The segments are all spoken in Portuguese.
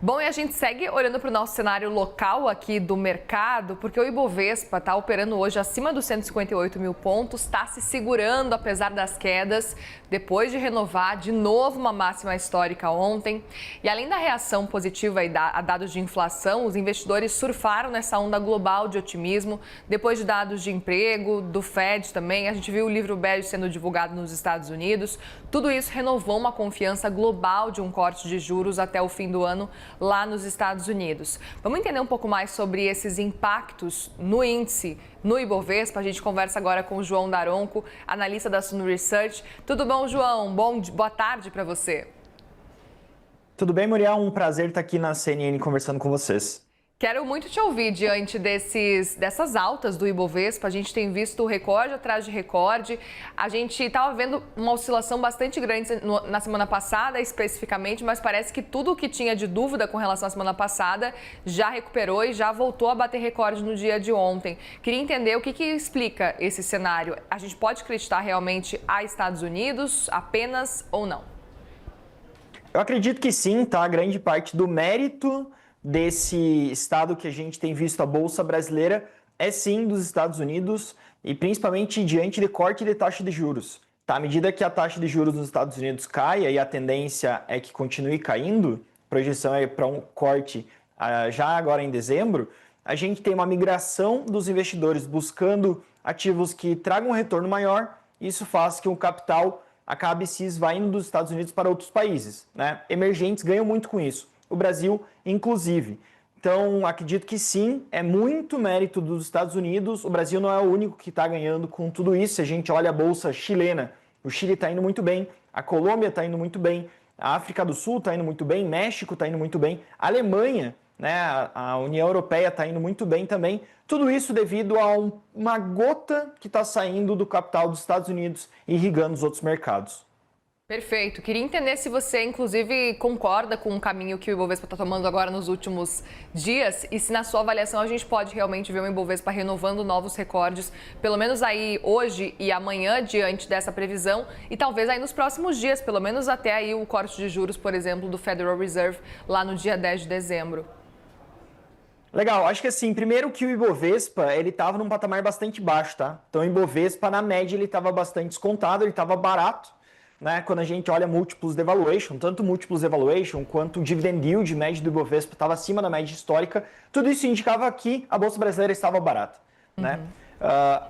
Bom, e a gente segue olhando para o nosso cenário local aqui do mercado, porque o Ibovespa está operando hoje acima dos 158 mil pontos, está se segurando apesar das quedas, depois de renovar de novo uma máxima histórica ontem. E além da reação positiva a dados de inflação, os investidores surfaram nessa onda global de otimismo, depois de dados de emprego, do Fed também. A gente viu o livro bege sendo divulgado nos Estados Unidos. Tudo isso renovou uma confiança global de um corte de juros até o fim do ano lá nos Estados Unidos. Vamos entender um pouco mais sobre esses impactos no índice, no Ibovespa. A gente conversa agora com o João Daronco, analista da Suno Research. Tudo bom, João? Boa tarde para você. Tudo bem, Muriel? Um prazer estar aqui na CNN conversando com vocês. Quero muito te ouvir diante dessas altas do Ibovespa. A gente tem visto recorde atrás de recorde. A gente estava vendo uma oscilação bastante grande na semana passada, especificamente, mas parece que tudo o que tinha de dúvida com relação à semana passada já recuperou e já voltou a bater recorde no dia de ontem. Queria entender o que explica esse cenário. A gente pode acreditar realmente a Estados Unidos apenas ou não? Eu acredito que sim, tá? Grande parte do mérito desse estado que a gente tem visto a Bolsa Brasileira é sim dos Estados Unidos e principalmente diante de corte de taxa de juros. Tá? À medida que a taxa de juros nos Estados Unidos caia e a tendência é que continue caindo, a projeção é para um corte já agora em dezembro, a gente tem uma migração dos investidores buscando ativos que tragam um retorno maior. Isso faz que o capital acabe se esvaindo dos Estados Unidos para outros países, né? Emergentes ganham muito com isso. O Brasil, inclusive. Então, acredito que sim, é muito mérito dos Estados Unidos. O Brasil não é o único que está ganhando com tudo isso. Se a gente olha a bolsa chilena, o Chile está indo muito bem, a Colômbia está indo muito bem, a África do Sul está indo muito bem, México está indo muito bem, a Alemanha, né, a União Europeia está indo muito bem também. Tudo isso devido a uma gota que está saindo do capital dos Estados Unidos e irrigando os outros mercados. Perfeito. Queria entender se você, inclusive, concorda com o caminho que o Ibovespa está tomando agora nos últimos dias e se, na sua avaliação, a gente pode realmente ver o Ibovespa renovando novos recordes, pelo menos aí hoje e amanhã, diante dessa previsão, e talvez aí nos próximos dias, pelo menos até aí o corte de juros, por exemplo, do Federal Reserve, lá no dia 10 de dezembro. Legal, acho que assim, primeiro que o Ibovespa, ele estava num patamar bastante baixo, tá? Então o Ibovespa, na média, ele estava bastante descontado, ele estava barato. Né, quando a gente olha múltiplos de valuation, tanto múltiplos de valuation quanto o dividend yield médio do Ibovespa estava acima da média histórica, tudo isso indicava que a Bolsa Brasileira estava barata. Né?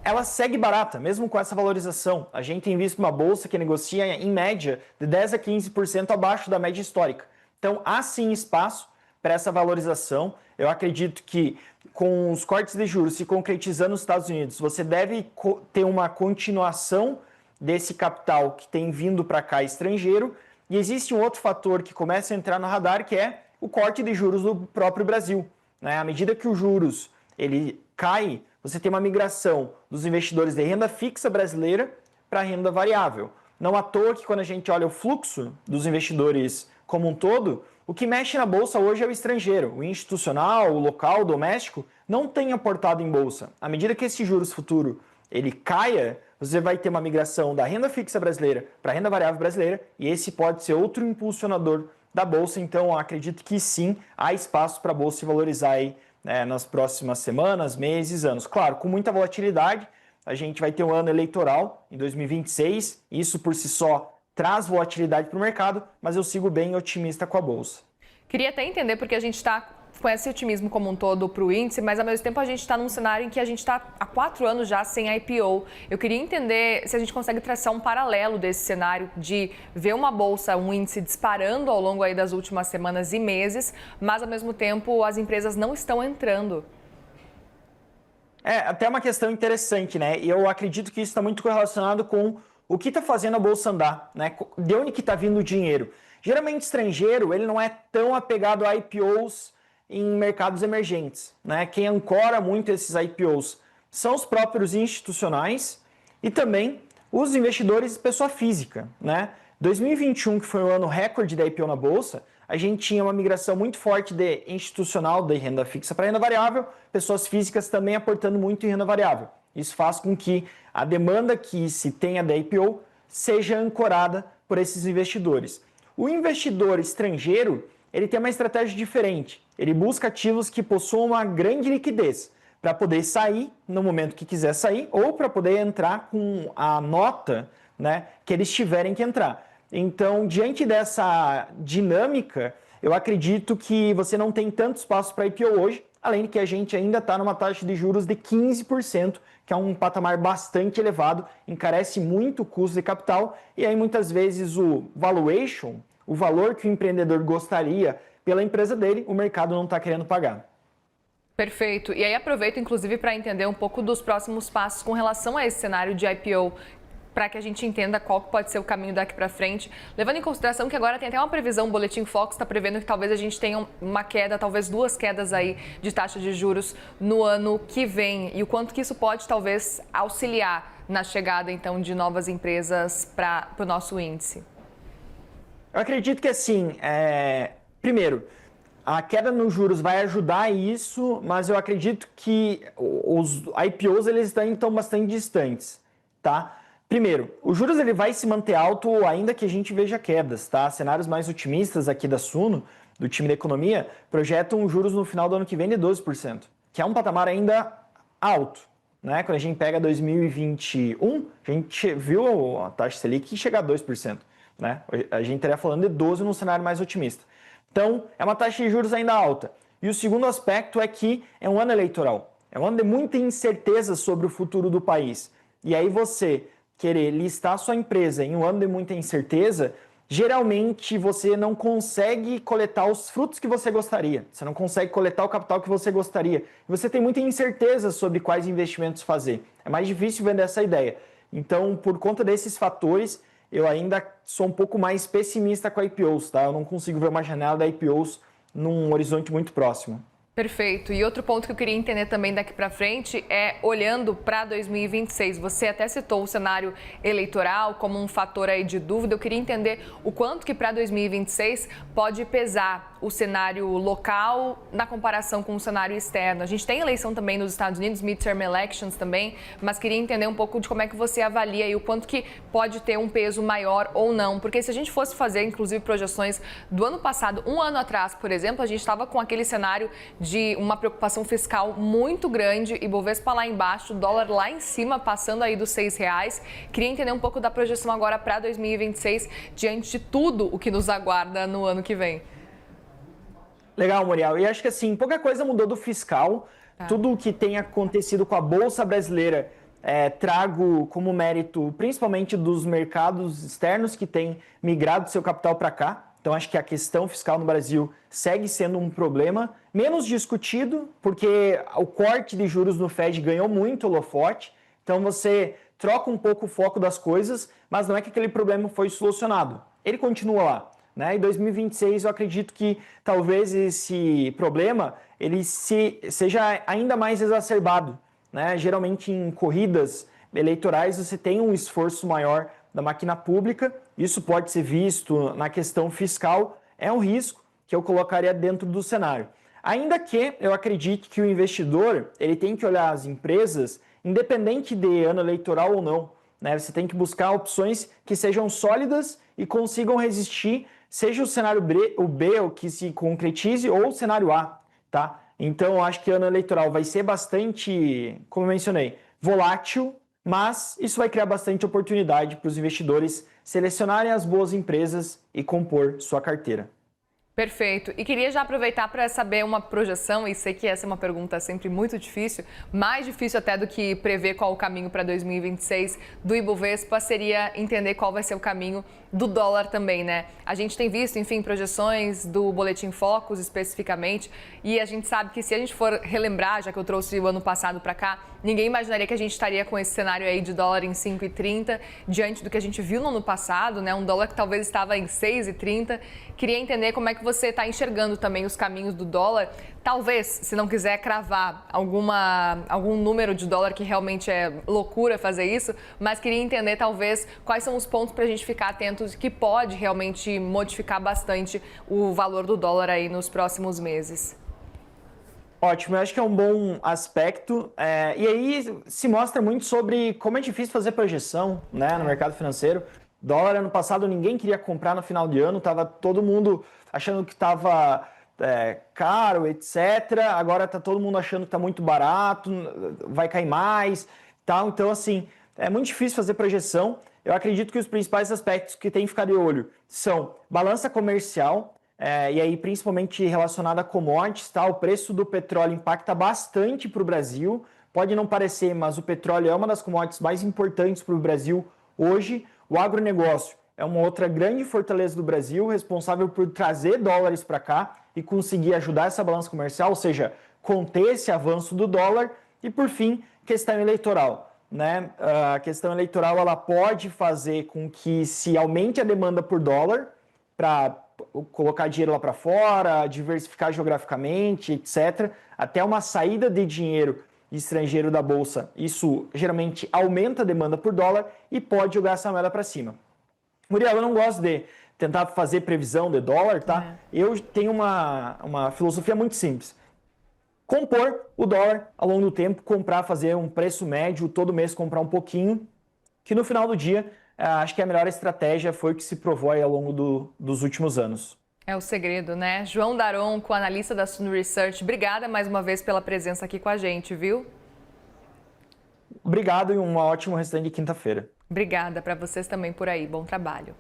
Ela segue barata, mesmo com essa valorização. A gente tem visto uma Bolsa que negocia em média de 10% a 15% abaixo da média histórica. Então há sim espaço para essa valorização. Eu acredito que com os cortes de juros se concretizando nos Estados Unidos, você deve ter uma continuação desse capital que tem vindo para cá estrangeiro, e existe um outro fator que começa a entrar no radar, que é o corte de juros do próprio Brasil. Né? À medida que os juros ele cai, você tem uma migração dos investidores de renda fixa brasileira para renda variável. Não à toa que quando a gente olha o fluxo dos investidores como um todo, o que mexe na bolsa hoje é o estrangeiro, o institucional, o local, o doméstico, não tem aportado em bolsa. À medida que esse juros futuro ele caia, você vai ter uma migração da renda fixa brasileira para a renda variável brasileira e esse pode ser outro impulsionador da Bolsa. Então, eu acredito que sim, há espaço para a Bolsa se valorizar aí, né, nas próximas semanas, meses, anos. Claro, com muita volatilidade, a gente vai ter um ano eleitoral em 2026, isso por si só traz volatilidade para o mercado, mas eu sigo bem otimista com a Bolsa. Queria até entender porque a gente está com esse otimismo como um todo para o índice, mas ao mesmo tempo a gente está num cenário em que a gente está há 4 anos já sem IPO. Eu queria entender se a gente consegue traçar um paralelo desse cenário de ver uma bolsa, um índice disparando ao longo aí das últimas semanas e meses, mas ao mesmo tempo as empresas não estão entrando. É até uma questão interessante, né? E eu acredito que isso está muito correlacionado com o que está fazendo a bolsa andar, né? De onde que está vindo o dinheiro? Geralmente estrangeiro, ele não é tão apegado a IPOs em mercados emergentes, né? Quem ancora muito esses IPOs são os próprios institucionais e também os investidores pessoa física, né? 2021, que foi o ano recorde da IPO na Bolsa, a gente tinha uma migração muito forte de institucional de renda fixa para renda variável, pessoas físicas também aportando muito em renda variável. Isso faz com que a demanda que se tenha da IPO seja ancorada por esses investidores. O investidor estrangeiro, ele tem uma estratégia diferente. Ele busca ativos que possuam uma grande liquidez para poder sair no momento que quiser sair ou para poder entrar com a nota, né, que eles tiverem que entrar. Então, diante dessa dinâmica, eu acredito que você não tem tanto espaço para IPO hoje, além de que a gente ainda está numa taxa de juros de 15%, que é um patamar bastante elevado, encarece muito o custo de capital, e aí muitas vezes o valuation, o valor que o empreendedor gostaria pela empresa dele, o mercado não está querendo pagar. Perfeito. E aí aproveito, inclusive, para entender um pouco dos próximos passos com relação a esse cenário de IPO, para que a gente entenda qual pode ser o caminho daqui para frente, levando em consideração que agora tem até uma previsão, o Boletim Focus está prevendo que talvez a gente tenha uma queda, talvez 2 quedas aí de taxa de juros no ano que vem, e o quanto que isso pode talvez auxiliar na chegada então de novas empresas para o nosso índice. Eu acredito que assim, primeiro, a queda nos juros vai ajudar isso, mas eu acredito que os IPOs eles estão bastante distantes, tá? Primeiro, os juros ele vai se manter alto ainda que a gente veja quedas, tá? Cenários mais otimistas aqui da Suno, do time de economia, projetam juros no final do ano que vem de 12%, que é um patamar ainda alto, né? Quando a gente pega 2021, a gente viu a taxa Selic chegar a 2%, né? A gente estaria falando de 12% num cenário mais otimista. Então, é uma taxa de juros ainda alta. E o segundo aspecto é que é um ano eleitoral. É um ano de muita incerteza sobre o futuro do país. E aí você querer listar sua empresa em um ano de muita incerteza, geralmente você não consegue coletar os frutos que você gostaria. Você não consegue coletar o capital que você gostaria. Você tem muita incerteza sobre quais investimentos fazer. É mais difícil vender essa ideia. Então, por conta desses fatores, eu ainda sou um pouco mais pessimista com a IPOs, tá? Eu não consigo ver uma janela da IPOs num horizonte muito próximo. Perfeito. E outro ponto que eu queria entender também daqui para frente é olhando para 2026. Você até citou o cenário eleitoral como um fator aí de dúvida. Eu queria entender o quanto que para 2026 pode pesar o cenário local na comparação com o cenário externo. A gente tem eleição também nos Estados Unidos, midterm elections também, mas queria entender um pouco de como é que você avalia aí o quanto que pode ter um peso maior ou não. Porque se a gente fosse fazer, inclusive, projeções do ano passado, um ano atrás, por exemplo, a gente estava com aquele cenário de uma preocupação fiscal muito grande, Ibovespa lá embaixo, dólar lá em cima, passando aí dos R$6. Queria entender um pouco da projeção agora para 2026, diante de tudo o que nos aguarda no ano que vem. Legal, Muriel. E acho que assim, pouca coisa mudou do fiscal. Tudo o que tem acontecido com a Bolsa Brasileira trago como mérito, principalmente dos mercados externos que têm migrado seu capital para cá. Então, acho que a questão fiscal no Brasil segue sendo um problema, menos discutido, porque o corte de juros no Fed ganhou muito holofote. Então, você troca um pouco o foco das coisas, mas não é que aquele problema foi solucionado. Ele continua lá. Né? Em 2026, eu acredito que talvez esse problema ele seja ainda mais exacerbado. Né? Geralmente, em corridas eleitorais, você tem um esforço maior da máquina pública. Isso pode ser visto na questão fiscal. É um risco que eu colocaria dentro do cenário. Ainda que eu acredite que o investidor ele tem que olhar as empresas, independente de ano eleitoral ou não. Né? Você tem que buscar opções que sejam sólidas e consigam resistir, seja o cenário B o que se concretize ou o cenário A, tá? Então, eu acho que o ano eleitoral vai ser bastante, como eu mencionei, volátil, mas isso vai criar bastante oportunidade para os investidores selecionarem as boas empresas e compor sua carteira. Perfeito. E queria já aproveitar para saber uma projeção, e sei que essa é uma pergunta sempre muito difícil, mais difícil até do que prever qual o caminho para 2026 do Ibovespa, seria entender qual vai ser o caminho do dólar também, né? A gente tem visto, enfim, projeções do Boletim Focus especificamente, e a gente sabe que se a gente for relembrar, já que eu trouxe o ano passado para cá, ninguém imaginaria que a gente estaria com esse cenário aí de dólar em 5,30, diante do que a gente viu no ano passado, né? Um dólar que talvez estava em 6,30. Queria entender como é que você está enxergando também os caminhos do dólar. Talvez, se não quiser cravar algum número de dólar, que realmente é loucura fazer isso, mas queria entender talvez quais são os pontos para a gente ficar atentos que pode realmente modificar bastante o valor do dólar aí nos próximos meses. Ótimo, eu acho que é um bom aspecto. E aí se mostra muito sobre como é difícil fazer projeção, né, no mercado financeiro. Dólar ano passado ninguém queria comprar no final de ano, tava todo mundo achando que estava caro, etc. Agora está todo mundo achando que está muito barato, vai cair mais, tal. Então, assim, é muito difícil fazer projeção. Eu acredito que os principais aspectos que tem que ficar de olho são balança comercial, e aí principalmente relacionada a commodities, tá? O preço do petróleo impacta bastante para o Brasil. Pode não parecer, mas o petróleo é uma das commodities mais importantes para o Brasil hoje. O agronegócio é uma outra grande fortaleza do Brasil, responsável por trazer dólares para cá e conseguir ajudar essa balança comercial, ou seja, conter esse avanço do dólar. E, por fim, questão eleitoral. Né? A questão eleitoral ela pode fazer com que se aumente a demanda por dólar para colocar dinheiro lá para fora, diversificar geograficamente, etc. Até uma saída de dinheiro estrangeiro da Bolsa. Isso geralmente aumenta a demanda por dólar e pode jogar essa moeda para cima. Muriel, eu não gosto de tentar fazer previsão de dólar, tá? Eu tenho uma filosofia muito simples. Compor o dólar ao longo do tempo, comprar, fazer um preço médio, todo mês comprar um pouquinho, que no final do dia, acho que a melhor estratégia foi o que se provou aí ao longo dos últimos anos. É o segredo, né? João Daronco, analista da Suno Research, obrigada mais uma vez pela presença aqui com a gente, viu? Obrigado e um ótimo restante de quinta-feira. Obrigada para vocês também por aí. Bom trabalho.